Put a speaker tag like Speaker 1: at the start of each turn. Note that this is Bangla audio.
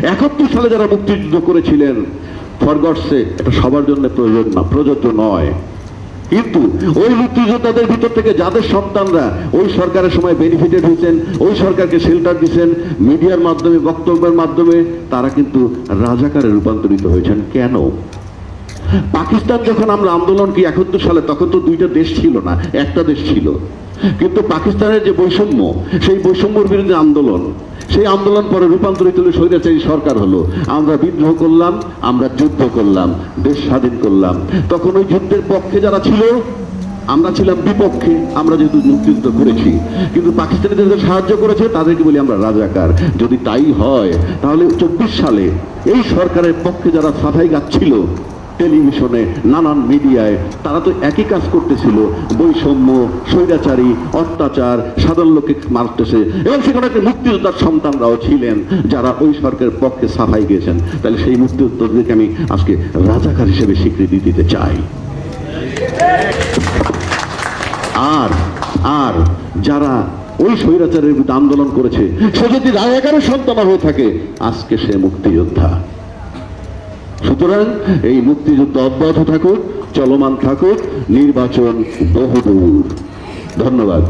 Speaker 1: 71 সালে যারা মুক্তিযুদ্ধ করেছিলেন, ফর গডস সেক, এটা সবার জন্য প্রযোজ্য নয়। কিন্তু ওই মুক্তিযোদ্ধাদের ভিতর থেকে যাদের সন্তানরা ওই সরকারের সময় বেনিফিটেড হয়েছেন, ওই সরকারকে শেল্টার দিচ্ছেন, মিডিয়ার মাধ্যমে, বক্তব্যের মাধ্যমে, তারা কিন্তু রাজাকারে রূপান্তরিত হয়েছেন। কেন? পাকিস্তান যখন আমরা আন্দোলন কি 71 সালে, তখন তো দুইটা দেশ ছিল না, একটা দেশ ছিল। কিন্তু পাকিস্তানের যে বৈষম্য, সেই বৈষম্যের বিরুদ্ধে আন্দোলন, সেই আন্দোলন পরে রূপান্তরিত হলে স্বৈরাচারী সরকার হলো। আমরা বিদ্রোহ করলাম, আমরা যুদ্ধ করলাম, দেশ স্বাধীন করলাম। তখন ওই যুদ্ধের পক্ষে যারা ছিল, আমরা ছিলাম বিপক্ষে, আমরা যেহেতু মুক্তিযুদ্ধ করেছি। কিন্তু পাকিস্তানিদের সাহায্য করেছে, তাদেরকে বলি আমরা রাজাকার। যদি তাই হয়, তাহলে 24 সালে এই সরকারের পক্ষে যারা সাফাই গাচ্ছিল টেলিভিশনে, নানান মিডিয়ায়, তারা তো একই কাজ করতেছিল, বৈষম্য, স্বৈরাচারী, অত্যাচার, সাধারণ লোককে মারতেছে। এবং সেখানে একটা মুক্তিযোদ্ধার সন্তানরাও ছিলেন যারা ওই সরকারের পক্ষে সাফাই গিয়েছেন। তাহলে সেই মুক্তিযোদ্ধাদেরকে আমি আজকে রাজাকার হিসেবে স্বীকৃতি দিতে চাই। আর আর যারা ওই স্বৈরাচারের বিরুদ্ধে আন্দোলন করেছে, সে যদি রাজাকারের সন্তান হয়ে থাকে, আজকে সে মুক্তিযোদ্ধা। সুতরাং এই মুক্তিযুদ্ধ অব্যাহত থাকুক, চলমান থাকুক, নির্বাচন বহুদূর। ধন্যবাদ।